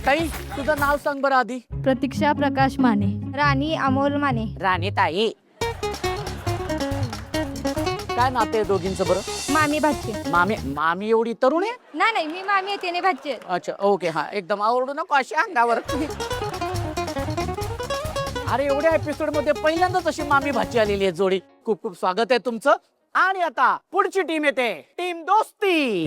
ताई तुझं नाव सांग बरं आधी. प्रतीक्षा प्रकाश माने. राणी अमोल माने. राणी ताई. काय नाते आहे दोघींचं बरं? मामी भाचे. मामी मामी एवढी तरुण आहे? नाही मी मामी आहे त्याने भाचे. अच्छा ओके हा एकदम आवडू नको अशी अंगावर. अरे एवढ्या एपिसोड मध्ये पहिल्यांदाच अशी मामी भाची आलेली आहे जोडी. खूप खूप स्वागत आहे तुमचं. आणि आता पुढची टीम येते, टीम दोस्ती.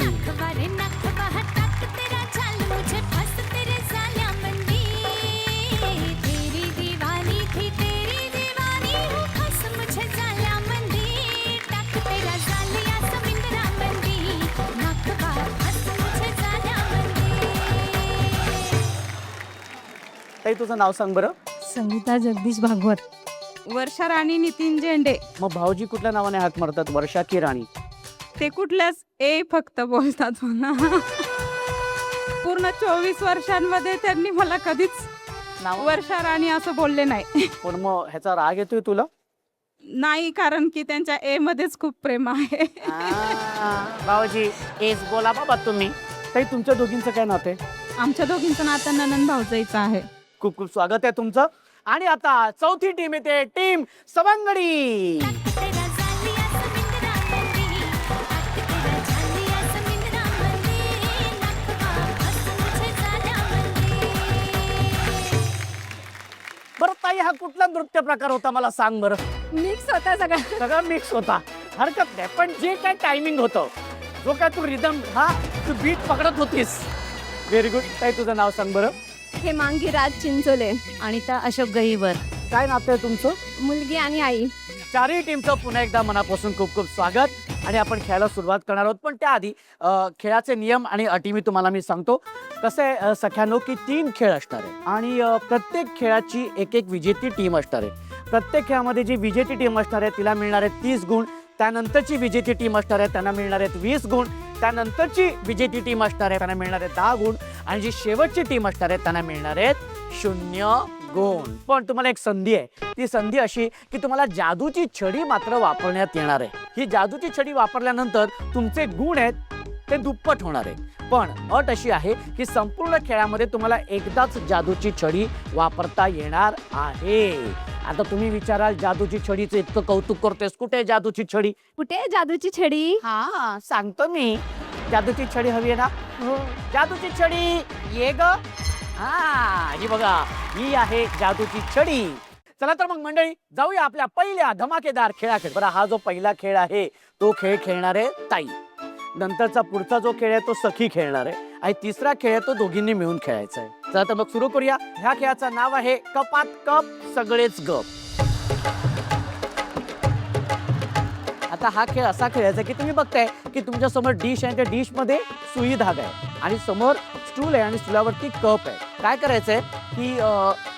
ताई तुझं नाव सांग बरं. संगीता जगदीश भागवत. वर्षा राणी नितीन झेंडे. मग भाऊजी कुठल्या नावाने हाक मारतात, वर्षा की राणी? ते कुठल्याच ए फक्त बोलतात मला. पूर्ण 24 वर्षांमध्ये त्यांनी मला कधीच नाव वर्षा राणी असं बोलले नाही. पण मग ह्याचा राग येतोय तुला? नाही, कारण की त्यांच्या ए मध्येच खूप प्रेम आहे. भाऊजी एस बोला बाबा तुम्ही. ताई तुमच्या दोघींचं काय नाते? आमच्या दोघींचं नातं ननंद भाऊजाईचं आहे. खूप खूप स्वागत आहे तुमचं. आणि आता चौथी टीम येते, टीम सवंगडी. बरं ताई हा कुठला नृत्य प्रकार होता मला सांग बरं. मिक्स होता सगळं. सगळा मिक्स होता, हरकत नाही. पण जे काय टायमिंग होतं, जो काय तू रिदम तू बीट पकडत होतीस. Very good. ताई तुझं नाव सांग बरं. हेमांगी राज चिंचोले. अनिता अशोक गहीवर. काय नातं आहे तुमचं? मुलगी आणि आई. चारही टीमचं पुन्हा एकदा मनापासून खूप खूप स्वागत. आणि आपण खेळायला सुरुवात करणार आहोत. पण त्याआधी खेळाचे नियम आणि अटी मी सांगतो. कसं आहे सख्यानो की 3 खेळ असणार आहे आणि प्रत्येक खेळाची एक एक विजेती टीम असणार आहे. प्रत्येक खेळामध्ये जी विजेती टीम असणार आहे तिला मिळणार आहेत 30 गुण. त्यानंतरची विजेती टीम असणार आहे त्यांना मिळणार आहेत 20 गुण. त्यानंतरची विजेती टीम असणार आहे त्यांना मिळणार आहेत 10 गुण. आणि जी शेवटची टीम असणार आहे त्यांना मिळणार आहेत 0 गुण. पण तुम्हाला एक संधी आहे. ती संधी अशी की तुम्हाला जादूची छडी मात्र वापरण्यात येणार आहे. ही जादूची छडी वापरल्यानंतर तुमचे गुण आहेत ते दुप्पट होणार आहेत. पण अट अशी आहे की संपूर्ण खेळामध्ये तुम्हाला एकदाच जादूची छडी वापरता येणार आहे. आता तुम्ही विचाराल जादूची छडीचं इतकं कौतुक करतेस, कुठे जादूची छडी? कुठे जादूची छडी? हा सांगतो मी. जादूची छडी हवी आहे ना? हो. जादूची छडी ये ग. ही बघा, ही आहे जादूची छडी. चला तर मग मंडळी जाऊया आपल्या पहिल्या धमाकेदार खेळाकडे. बरं हा जो पहिला खेळ आहे तो खेळ खेळणार आहे ताई. नंतरचा पुढचा जो खेळ आहे तो सखी खेळणार आहे. आणि तिसरा खेळ आहे तो दोघींनी मिळून खेळायचा आहे. चला तर मग सुरू करूया. ह्या खेळाचं नाव आहे कपात कप सगळेच गप. आता हा खेळ असा खेळायचा की तुम्ही बघताय की तुमच्या समोर डिश आहे, त्या डिश मध्ये सुई धागा आहे आणि समोर स्टूल आहे आणि स्टूलावरती कप आहे. काय करायचंय की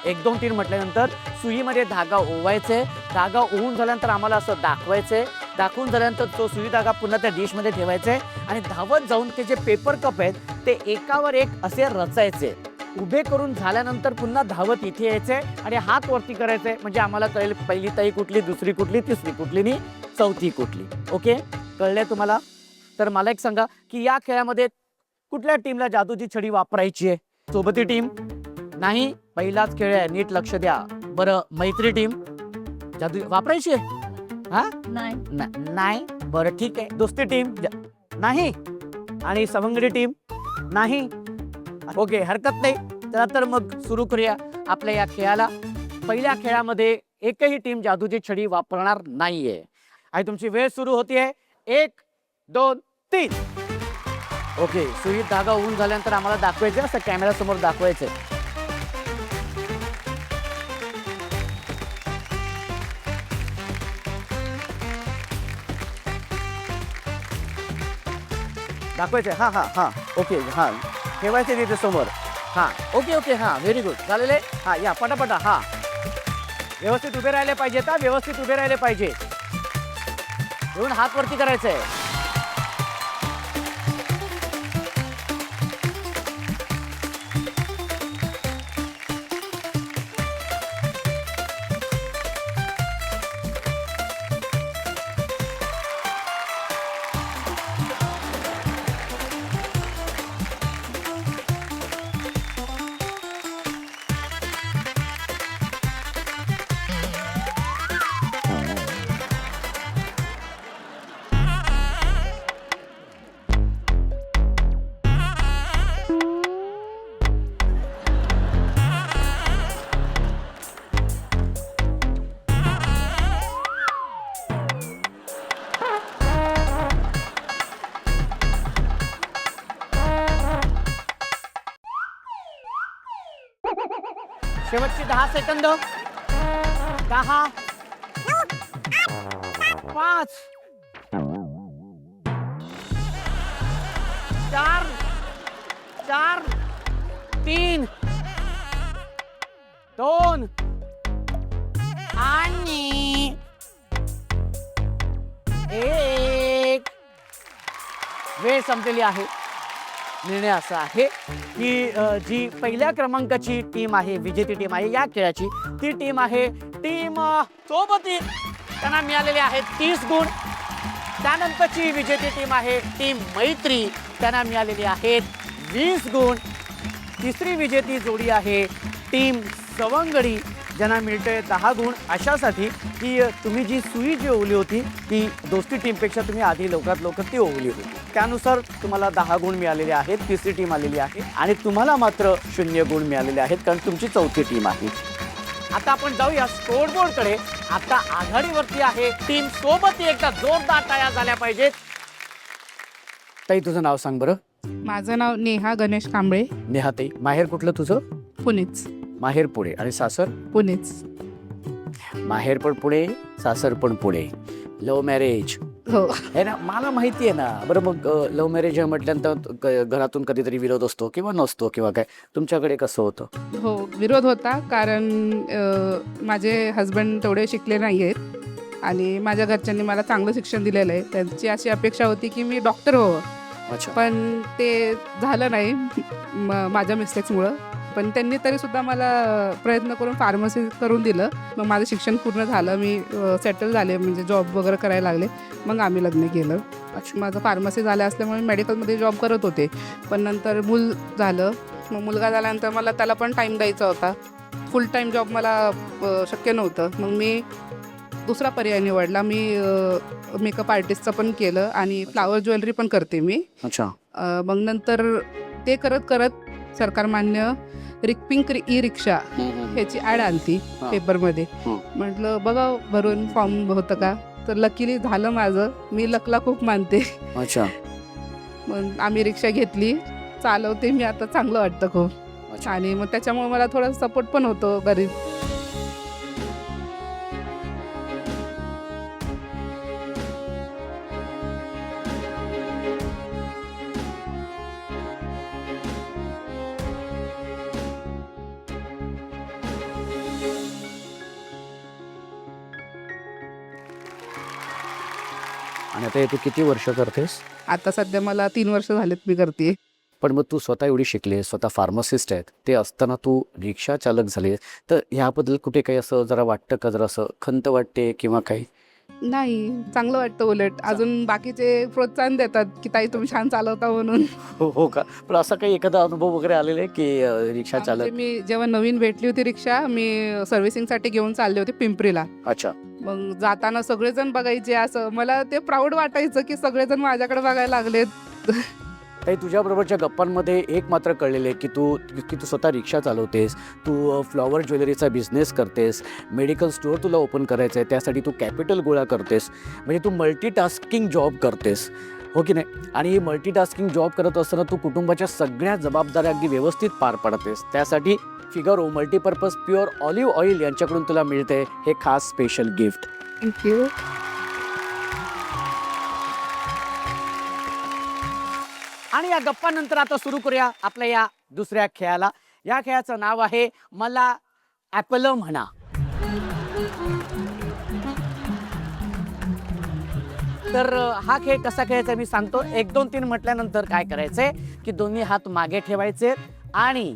1 2 3 म्हटल्यानंतर सुईमध्ये धागा ओवायचे. धागा ओवून झाल्यानंतर आम्हाला असं दाखवायचंय. दाखवून झाल्यानंतर तो सुई धागा पुन्हा त्या डिश मध्ये ठेवायचा आहे आणि धावत जाऊन ते जे पेपर कप आहेत ते एकावर एक असे रचायचे. उभे करून झाल्यानंतर पुन्हा धावत इथे यायचे आणि हात वरती करायचे. म्हणजे आम्हाला कळेल पहिली ताई कुठली, दुसरी कुठली, तिसरी कुठली आणि चौथी कुठली. ओके कळलंय तुम्हाला? तर मला एक सांगा की या खेळामध्ये कुठल्या टीमला जादूची छडी वापरायची आहे? सोबती टीम नाही, पहिलाच खेळ आहे, नीट लक्ष द्या. बरं मैत्री टीम जादू वापरायची आहे? नाही. बरं ठीक आहे. दोस्ती टीम नाही आणि सवंगडी टीम नाही. ओके हरकत नाही. चला तर मग सुरू करूया आपल्या या खेळाला. पहिल्या खेळामध्ये एकही टीम जादूची छडी वापरणार नाहीये आणि तुमची वेळ सुरू होतीये. 1 2 3. ओके सुईत धागा होऊन झाल्यानंतर आम्हाला दाखवायचं, असं कॅमेरा समोर दाखवायचं. दाखवायचं. हा ओके ठेवायचे तिथे समोर. ओके व्हेरी गुड झालेले. या पटापटा. व्यवस्थित उभे राहिले पाहिजेत. व्यवस्थित उभे राहिले पाहिजे. येऊन हात वरती करायचंय. 10 सेकंद 10 5 4 4 3 2 आणि 1. वेळ संपलेली आहे. निर्णय असा आहे की जी पहिल्या क्रमांकाची टीम आहे, विजेती टीम आहे या खेळाची, ती टीम आहे टीम सोबती. त्यांना मिळालेले आहेत 30 गुण. त्यानंतरची विजेती टीम आहे टीम मैत्री. त्यांना मिळालेले आहेत 20 गुण. तिसरी विजेती जोडी आहे टीम सवंगडी, ज्यांना मिळतंय 10 गुण. अशासाठी की तुम्ही जी सुई जी ओवली होती ती दोस्ती टीमपेक्षा तुम्ही आधी लवकरात लवकर ती ओवली होती, त्यानुसार तुम्हाला 10 गुण मिळालेले आहेत. तिसरी टीम आलेली आहे आणि तुम्हाला मात्र 0 गुण मिळालेले आहेत, कारण तुमची चौथी टीम आहे. आता आपण जाऊया स्कोरबोर्डकडे. आता आघाडीवरती आहे टीम सोबत. एकदा जोरदार टाळ्या झाल्या पाहिजेत. ताई तुझं नाव सांग बरं. माझं नाव नेहा गणेश कांबळे. नेहा ताई, माहेर कुठलं तुझं? पुणेच. माहेर पुणे आणि सासर? पुणेच. माहेर पण पुणे, सासर पण पुणे. लव्ह मॅरेज हो. आहे ना, मला माहिती आहे ना. बरं मग लव्ह मॅरेज म्हटल्यानंतर घरातून कधीतरी विरोध असतो किंवा नसतो किंवा काय, तुमच्याकडे कसं होतं? हो, विरोध होता, कारण माझे हस्बंड तेवढे शिकले नाही आहेत आणि माझ्या घरच्यांनी मला चांगलं शिक्षण दिलेलं आहे. त्यांची अशी अपेक्षा होती की मी डॉक्टर व्हावं. अच्छा. पण ते झालं नाही माझ्या मिस्टेक्समुळं. पण त्यांनी तरीसुद्धा मला प्रयत्न करून फार्मसी करून दिलं. मग माझं शिक्षण पूर्ण झालं. मी सेटल झाले, म्हणजे जॉब वगैरे करायला लागले. मग आम्ही लग्न केलं. माझं फार्मसी झालं असल्यामुळे मेडिकलमध्ये जॉब करत होते. पण नंतर मूल झालं. मग मुलगा झाल्यानंतर मला त्याला पण टाईम द्यायचा होता. फुल टाईम जॉब मला शक्य नव्हतं. मग मी दुसरा पर्याय निवडला. मी मेकअप आर्टिस्टचं पण केलं आणि फ्लावर ज्वेलरी पण करते मी. अच्छा. मग नंतर ते करत करत सरकारमान्य पिंक ई रिक्षा ह्याची ॲड आणती पेपरमध्ये. म्हटलं बघा भरून फॉर्म होतं का, तर लकीली झालं माझं. मी लकला खूप मानते. अच्छा. मग आम्ही रिक्षा घेतली, चालवते मी आता. चांगलं वाटतं खूप. आणि मग त्याच्यामुळे मला थोडा सपोर्ट पण होतो घरी. आणि आता हे तू किती वर्ष करतेस? आता सध्या मला 3 वर्ष झालेत मी करते. पण मग तू स्वतः एवढी शिकली, स्वतः फार्मासिस्ट आहेत, ते असताना तू रिक्षा चालक झाली, तर ह्याबद्दल कुठे काही असं जरा वाटतं का, जरा असं खंत वाटते किंवा काही? नाही, चांगलं वाटतं. उलट अजून बाकीचे प्रोत्साहन देतात की ताई तुम्ही छान चालवता म्हणून. हो का? पण असा काही एखादा अनुभव वगैरे आलेला आहे की रिक्षा चालक? म्हणजे मी जेव्हा नवीन भेटली होती रिक्षा, मी सर्व्हिसिंगसाठी घेऊन चालले होते पिंपरीला. अच्छा. मग जाताना सगळेजण बघायचे. असं मला ते प्राऊड वाटायचं की सगळेजण माझ्याकडे बघायला लागलेत. काही तुझ्याबरोबरच्या गप्पांमध्ये एक मात्र कळलेलं आहे की तू स्वतः रिक्षा चालवतेस, तू फ्लॉवर ज्वेलरीचा बिझनेस करतेस, मेडिकल स्टोअर तुला ओपन करायचं आहे, त्यासाठी तू कॅपिटल गोळा करतेस, म्हणजे तू मल्टीटास्किंग जॉब करतेस, हो की नाही? आणि ही मल्टीटास्किंग जॉब करत असताना तू कुटुंबाच्या सगळ्या जबाबदाऱ्या अगदी व्यवस्थित पार पाडतेस. त्यासाठी Figaro multipurpose pure olive oil यांच्याकडून तुला मिळते हे खास स्पेशल गिफ्ट. थँक्यू. आणि या गप्पानंतर आता सुरू करूया आपल्या या दुसऱ्या खेळाला. या खेळाचं नाव आहे मला ॲपल म्हणा. तर हा खेळ कसा खेळायचा मी सांगतो. 1 2 3 म्हटल्यानंतर काय करायचंय की दोन्ही हात मागे ठेवायचे आणि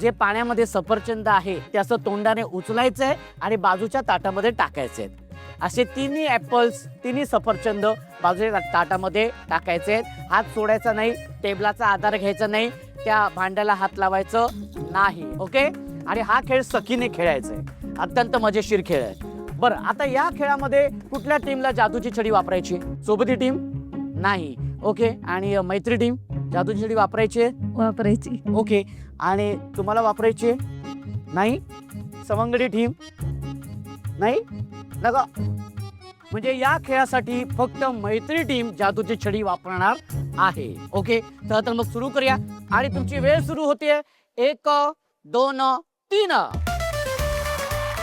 जे पाण्यामध्ये सफरचंद आहे ते असं तोंडाने उचलायचंय आणि बाजूच्या ताटामध्ये टाकायचे. असे तिन्ही ॲपल्स, तिन्ही सफरचंद बाजूच्या ताटामध्ये टाकायचे आहेत. हात सोडायचा नाही, टेबलाचा आधार घ्यायचा नाही, त्या भांड्याला हात लावायचं नाही. ओके? आणि हा खेळ सखीने खेळायचा आहे. अत्यंत मजेशीर खेळ आहे. बरं, आता या खेळामध्ये कुठल्या टीमला जादूची छडी वापरायची? सोबती टीम नाही. ओके. आणि मैत्री टीम जादूची छडी वापरायची? ओके. आणि तुम्हाला वापरायची नाही? सवंगडी टीम नाही नका. म्हणजे या खेळासाठी फक्त मैत्री टीम जादूची छडी वापरणार आहे. ओके. तर मग सुरू करूया आणि तुमची वेळ सुरू होते 1 2 3.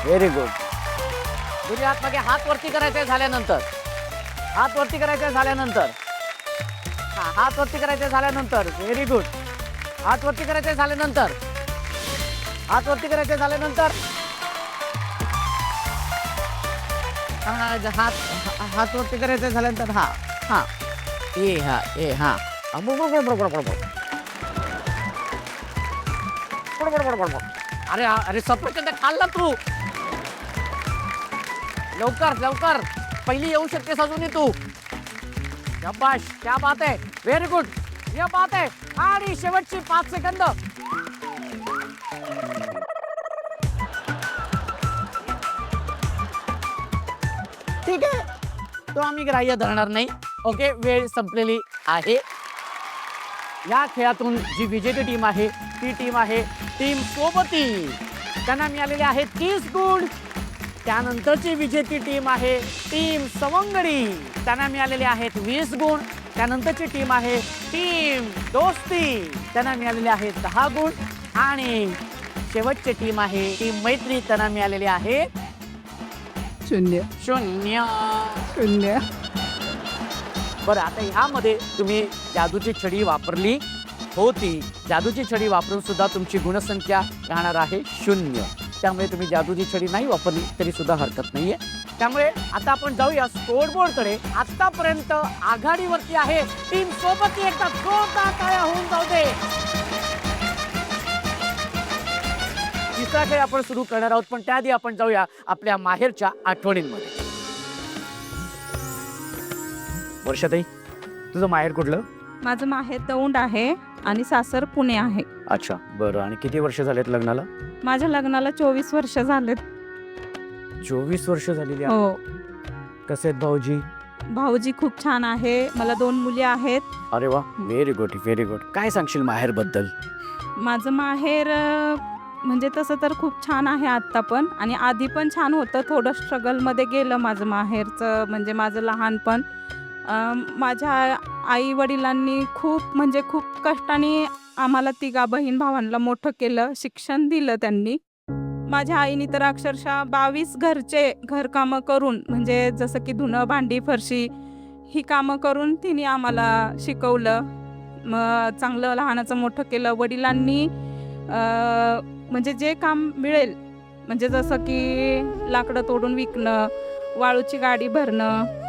Very good. दोन्ही हात मागे, हात वरती करायचे झाल्यानंतर, हात वरती करायचे झाल्यानंतर, हा हात वरती करायचे झाल्यानंतर. Very good. हात वरती करायचे झाल्यानंतर, हात वरती करायचे झाल्यानंतर, हात हात वरती करायचे झाल्यानंतर, हा हा ए हा ए हा. अरे अरे सफरचंद खाल्ला तू. लवकर लवकर, पहिली येऊ शकतेस अजूनही तू. शाबाश, क्या बात आहे. व्हेरी गुड, या बात आहे. आणि शेवटची 5 सेकंद. ठीक आहे, तो आम्ही ग्राह्य धरणार नाही. ओके, वेळ संपलेली आहे. या खेळातून जी विजेती टीम आहे ती टीम आहे टीम सोबती. त्यांना मिळालेले आहेत 30 गुण. त्यानंतरची विजेती टीम आहे टीम सवंगडी. त्यांना मिळालेले आहेत 20 गुण. त्यानंतरची टीम आहे टीम दोस्ती. त्यांना मिळालेले आहेत 10 गुण. आणि शेवटची टीम आहे टीम मैत्री. त्यांना मिळालेले आहे 0 0. 0. बरं, आता ह्यामध्ये तुम्ही जादूची छडी वापरली होती. जादूची छडी वापरून सुद्धा तुमची गुणसंख्या राहणार आहे 0. त्यामुळे तुम्ही जादूची छडी नाही वापरली तरी सुद्धा हरकत नाहीये. त्यामुळे आता आपण जाऊया स्कोरबोर्डकडे. आतापर्यंत आघाडीवरती आहे टीम सोबती. एकदा जोरदार टाळ्या होऊन जाऊ दे. तिसरा खेळ आपण सुरू करणार आहोत, पण त्याआधी आपण जाऊया आपल्या माहेरच्या आठवणींमध्ये. वर्षाताई, तुझं माहेर कुठलं? माझं माहेर दौंड आहे आणि सासर पुणे आहे. अच्छा, बरं. आणि किती वर्ष झालेत लग्नाला? माझ्या लग्नाला 24 वर्ष झालेत. 24 वर्ष झालेली आहेत. हो. कसे आहेत भाऊजी? भाऊजी खूप छान आहे. मला 2 मुली आहेत. अरे वा, व्हेरी गुड व्हेरी गुड. काय सांगशील माहेर बद्दल? माझं माहेर म्हणजे तसं तर खूप छान आहे आत्ता पण, आणि आधी पण छान होतं. थोडं स्ट्रगलमध्ये गेलं माझं माहेरचं, म्हणजे माझं लहानपण. माझ्या आई वडिलांनी खूप कष्टाने आम्हाला 3 बहीण भावांना मोठं केलं. शिक्षण दिलं त्यांनी. माझ्या आईने तर अक्षरशः 22 घरचे घरकामं करून, म्हणजे जसं की धुणं भांडी फरशी ही कामं करून तिने आम्हाला शिकवलं. मग चांगलं लहानाचं मोठं केलं. वडिलांनी म्हणजे जे काम मिळेल, म्हणजे जसं की लाकडं तोडून विकणं, वाळूची गाडी भरणं,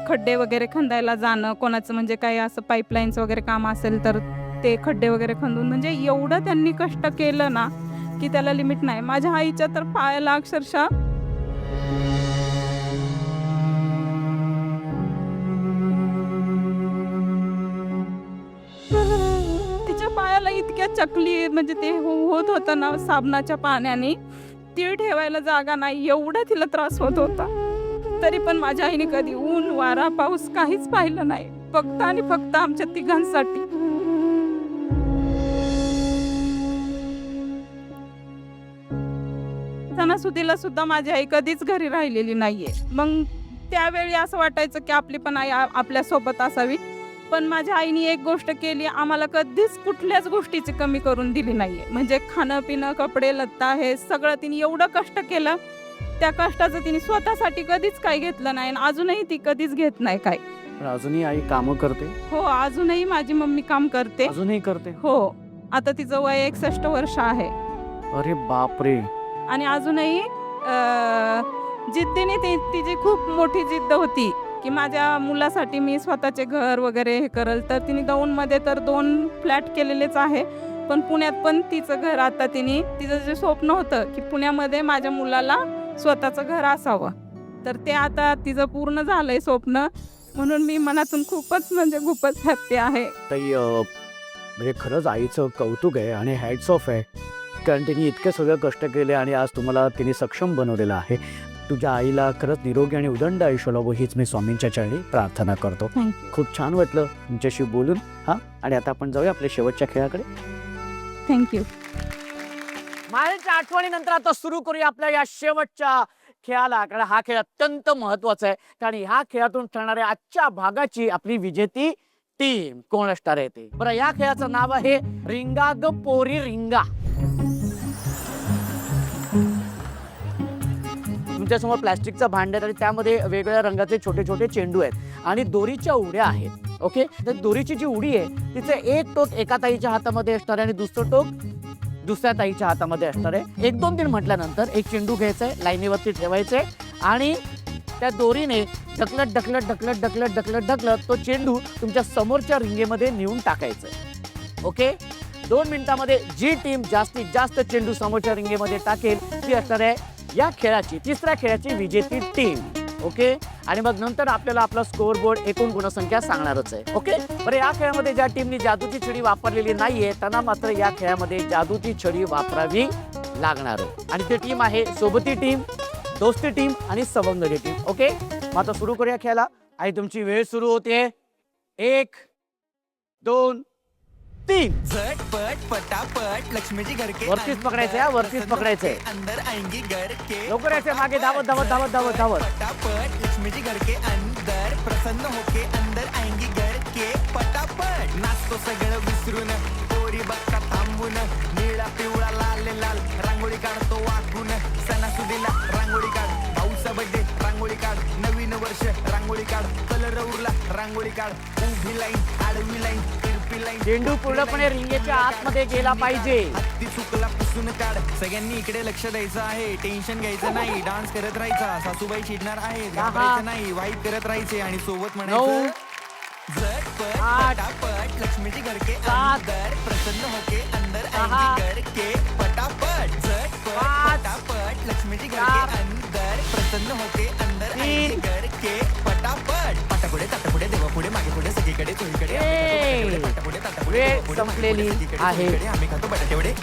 खड्डे वगैरे खंदायला जाणं, कोणाचं म्हणजे काही असं पाईपलाईन्स वगैरे काम असेल तर ते खड्डे वगैरे खंदून, म्हणजे एवढं त्यांनी कष्ट केलं ना की त्याला लिमिट नाही. माझ्या आईच्या तर पायाला अक्षरशः तिच्या पायाला इतक्या चकली, म्हणजे ते होत होतं ना साबणाच्या पाण्याने, तीळ ठेवायला जागा नाही, एवढा तिला त्रास होत होता. तरी पण माझ्या आईने कधी ऊन वारा पाऊस काहीच पाहिलं नाही, फक्त आणि फक्त आमच्या तिघांसाठी. सणासुदीला सुद्धा माझी आई कधीच घरी राहिलेली नाहीये. मग त्यावेळी असं वाटायचं की आपली पण आई आपल्या सोबत असावी. पण माझ्या आईने एक गोष्ट केली, आम्हाला कधीच कुठल्याच गोष्टीची कमी करून दिली नाहीये. म्हणजे खाणं पिणं कपडे लत्ता हे सगळं तिने एवढं कष्ट केलं, त्या कष्टाचं तिने स्वतःसाठी कधीच काही घेतलं नाही, आणि अजूनही ती कधीच घेत नाही काय. अजूनही आई कामं करते? हो, अजूनही माझी मम्मी काम करते. अजूनही करते? हो, आता तिचं वय 61 वर्ष आहे. अरे बापरे. आणि अजूनही जिद्दीने तिची खूप मोठी जिद्द होती की माझ्या मुलासाठी मी स्वतःचे घर वगैरे हे करल. तर तिने दौंडमध्ये तर 2 फ्लॅट केलेलेच आहे, पण पुण्यात पण तिचं घर, आता तिचं जे स्वप्न होतं की पुण्यामध्ये माझ्या मुलाला स्वतःचं घर असावं, तर ते आता तिचं पूर्ण झालंय स्वप्न. म्हणून मी मनातून खूपच हॅप्पी आहे. ताई, म्हणजे खरंच आईचं कौतुक आहे आणि हॅट्स ऑफ आहे, कारण तिने इतके सगळं कष्ट केले आणि आज तुम्हाला तिने सक्षम बनवलेलं आहे. तुझ्या आईला खरंच निरोगी आणि उदंड आयुष्य लाभो हीच मी स्वामींच्या चरणी प्रार्थना करतो. खूप छान वाटलं तुमच्याशी बोलून. हां, आणि आता आपण जाऊया आपल्या शेवटच्या खेळाकडे. थँक्यू. माहेरच्या आठवणीनंतर आता सुरू करूया आपल्या या शेवटच्या खेळाला, कारण हा खेळ अत्यंत महत्वाचा आहे. कारण ह्या खेळातून ठरणाऱ्या आजच्या भागाची आपली विजेती टीम कोण असणार आहे ते. बरं, या खेळाचं नाव आहे रिंगा ग पोरी रिंगा. तुमच्यासमोर प्लॅस्टिकचं भांड आहे आणि त्यामध्ये वेगवेगळ्या रंगाचे छोटे छोटे चेंडू आहेत आणि दोरीच्या उड्या आहेत. ओके, तर दोरीची जी उडी आहे तिचे एक टोक एका ताईच्या हातामध्ये असणार आहे आणि दुसरं टोक दुसऱ्या ताईच्या हातामध्ये असणार आहे. 1 2 3 म्हटल्यानंतर एक चेंडू घ्यायचा आहे, लाईनीवरती ठेवायचे आणि त्या दोरीने ढकलत ढकलत ढकलत ढकलत ढकलत ढकलत तो चेंडू तुमच्या समोरच्या रिंगेमध्ये नेऊन टाकायचा आहे. ओके, 2 मिनिटामध्ये जी टीम जास्तीत जास्त चेंडू समोरच्या रिंगेमध्ये टाकेल ती असणार आहे या खेळाची, तिसऱ्या खेळाची विजेती टीम. ओके, आणि मग नंतर आपल्याला आपला स्कोअर बोर्ड एकूण गुणसंख्या सांगणारच आहे. ओके, बरं, या खेळामध्ये ज्या टीमनी जादूची छडी वापरलेली नाहीये त्यांना मात्र या खेळामध्ये जादूची छडी वापरावी लागणार आहे. आणि ती टीम आहे सोबती टीम, दोस्ती टीम आणि सवंगडी टीम. ओके, मग आता सुरू करूया खेळाला आणि तुमची वेळ सुरू होते. 1 2 3. झटपट पटापट लक्ष्मीजी घर के वरतीच पकडायचंय हा, वरतीच पकडायचंय. अंदर आएंगी घर के लवकर यायचंय मागे, धावत धावत धावत धावत धावत. पटापट लक्ष्मीजी घर के अंदर प्रसन्न होके अंदर आएंगी घर के पटापट नाचतो सगळं विसरून पोरी बघता थांबून निळा पिवळा लाल लाल रांगोळी काढतो वाकून सणासुदीला रांगोळी काढ भाऊचा बर्थडे रांगोळी काढ नवीन वर्ष रांगोळी काढ कलर उरला रांगोळी काढ उभी लाईन आडवी लाईन तिरपी लाईन चेंडू पूर्णपणे रिंगेच्या आतमध्ये गेला पाहिजे. हत्ती चुकला पुसून काढ सगळ्यांनी इकडे लक्ष द्यायचं आहे टेन्शन घ्यायचं नाही डान्स करत राहायचा सासूबाई चिडणार आहे घाबरायचं नाही वाईट करत राहायचे आणि सोबत 9 म्हणायचं झटपट 8 पटापट लक्ष्मीजी घर के 7 अंदर प्रसन्न होके अंदर 6 आएंगी घर के पटापट झटपट 5 पटापट लक्ष्मीजी घर 4 के अंदर प्रसन्न होके अंदर 3 आएंगी घर के पटापट पाटापुढे ताटापुढे देवापुढे मागे पुढे सगळीकडे चोहीकडे ए, पाटापुढे ताटापुढे वेळ देवापुढे, मागे संपलेली पुढे, सगळीकडे, आहे. चोहीकडे आम्ही खातो बटाटेवडे.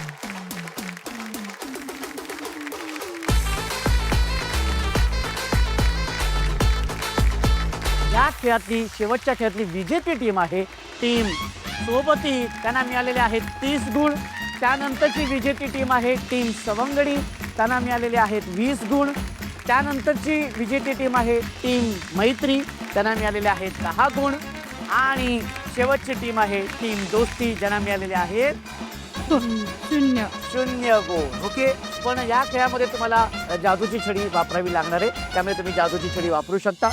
या खेळातली शेवटच्या खेळातली विजेती टीम आहे टीम सोबती. त्यांना मिळालेले आहेत 30 गुण. त्यानंतरची विजेती टीम आहे टीम सवंगडी, त्यांना मिळालेले आहेत 20 गुण. त्यानंतरची विजेती टीम आहे टीम मैत्री, त्यांना मिळालेले आहेत 10 गुण. आणि शेवटची टीम आहे टीम दोस्ती, ज्यांना मिळालेले आहेत 0 गुण. ओके, पण या खेळामध्ये तुम्हाला जादूची छडी वापरावी लागणार आहे, त्यामुळे तुम्ही जादूची छडी वापरू शकता.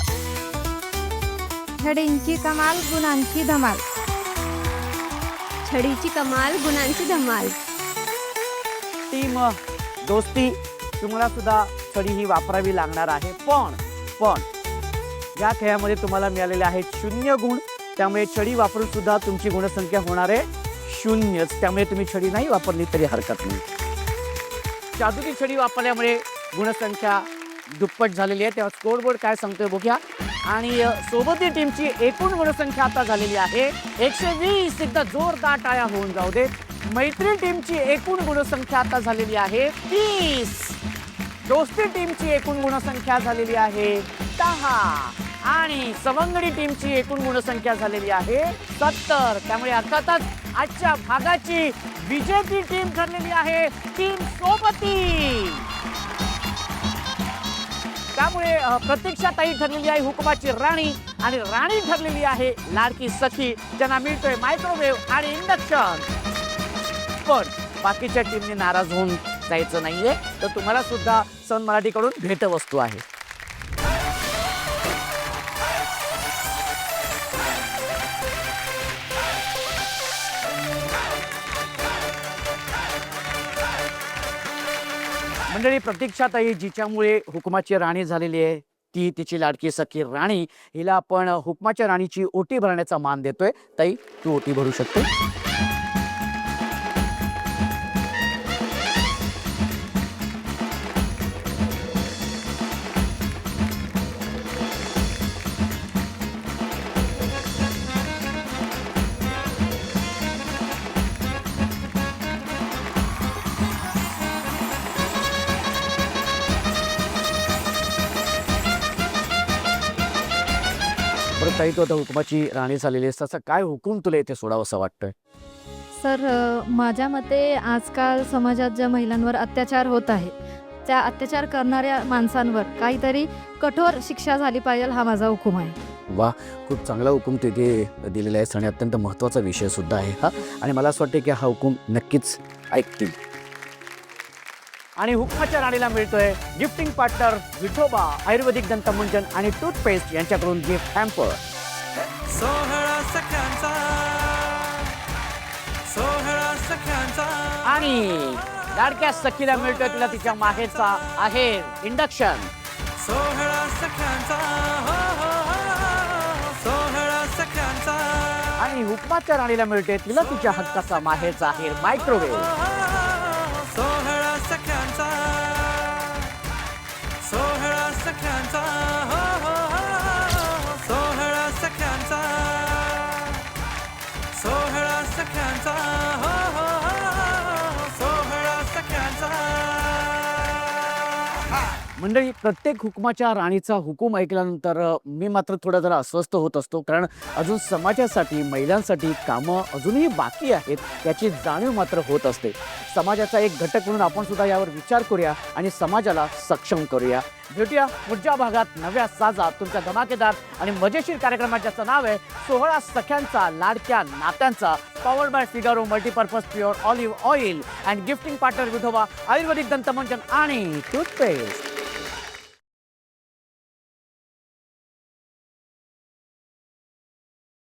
छडींची कमाल गुणांची धमाल. छडीची कमाल गुणांची धमाल. टीम दोस्ती, तुम्हाला सुद्धा छडी ही वापरावी लागणार आहे. पण या खेळामध्ये तुम्हाला मिळालेले आहेत 0 गुण, त्यामुळे छडी वापरून सुद्धा तुमची गुणसंख्या होणार आहे 0. त्यामुळे तुम्ही छडी नाही वापरली तरी हरकत नाही. जादूची छडी वापरल्यामुळे गुणसंख्या दुप्पट झालेली आहे. तेव्हा स्कोअरबोर्ड काय सांगतोय बघूया. आणि सोबती टीमची एकूण गुणसंख्या आता झालेली आहे 120. एकदा जोरदार टाळ्या होऊन जाऊ दे. मैत्री टीमची एकूण गुणसंख्या आता झालेली आहे 30. दोस्ती टीमची एकूण गुणसंख्या झालेली आहे 10. आणि सवंगडी टीमची एकूण गुणसंख्या झालेली आहे 70. त्यामुळे अर्थातच आजच्या भागाची विजेती टीम ठरलेली आहे टीम सोबती. त्यामुळे प्रतीक्षाताई ठरलेली आहे हुकुमाची राणी आणि राणी ठरलेली आहे लाडकी सखी, ज्यांना मिळतोय मायक्रोवेव्ह आणि इंडक्शन. पण बाकीच्या टीमने नाराज होऊन जायचं नाहीये, तर तुम्हाला सुद्धा सन मराठीकडून भेटवस्तू आहे. मंडळी, प्रतीक्षाताई जिच्यामुळे हुकुमाची राणी झालेली आहे, ती तिची लाडकी सखी राणी, हिला आपण हुकुमाच्या राणीची ओटी भरण्याचा मान देतोय. ताई, तू ओटी भरू शकते. बरं ताई, तू आता हुकुमाची राणी झालेली आहेस, तसं काय हुकूम तुला इथे सोडावंसं वाटतंय? सर, माझ्या मते आजकाल समाजात ज्या महिलांवर अत्याचार होत आहे त्या अत्याचार करणाऱ्या माणसांवर काहीतरी कठोर शिक्षा झाली पाहिजे, हा माझा हुकूम आहे. वा, खूप चांगला हुकूम तिथे दिलेला आहे आणि अत्यंत महत्त्वाचा विषय सुद्धा आहे हा. आणि मला असं वाटतं की हा हुकूम नक्कीच ऐकतील. आणि हुक्माच्या राणीला मिळतोय गिफ्टिंग पार्टनर विठोबा आयुर्वेदिक दंतमंजन आणि टूथपेस्ट यांच्याकडून गिफ्ट हॅम्पर. सोहळा सख्यांचा, सोहळा सख्यांचा. आणि लाडक्या सखीला मिळतोय तिला तिच्या माहेरचा आहेर इंडक्शन. सोहळा सख्यांचा, हो हो हो, सोहळा सख्यांचा. आणि हुक्माच्या राणीला मिळते तिला तिच्या हक्काचा माहेरचा आहेर मायक्रोवेव्ह. सोहळा सख्यांचा, सोहळा सख्यांचा, हो हो हो, सोहळा सख्यांचा, सोहळा सख्यांचा, हो हो हो, सोहळा सख्यांचा. मंडळी, प्रत्येक हुकमाच्या राणीचा हुकूम ऐकल्यानंतर मी मात्र थोडा जरा अस्वस्थ होत असतो, कारण अजून समाजासाठी महिलांसाठी कामं अजूनही बाकी आहेत याची जाणीव मात्र होत असते. समाजाचा एक घटक म्हणून आपण सुद्धा यावर विचार करूया आणि समाजाला सक्षम करूया. भेटूया पुढच्या भागात नव्या साजा तुमच्या धमाकेदार आणि मजेशीर कार्यक्रमात, ज्याचं नाव आहे सोहळा सख्यांचा लाडक्या नात्यांचा, powered by Figaro multipurpose pure olive oil and gifting partner Vithoba ayurvedic दंतमंजन आणि टूथपेस्ट.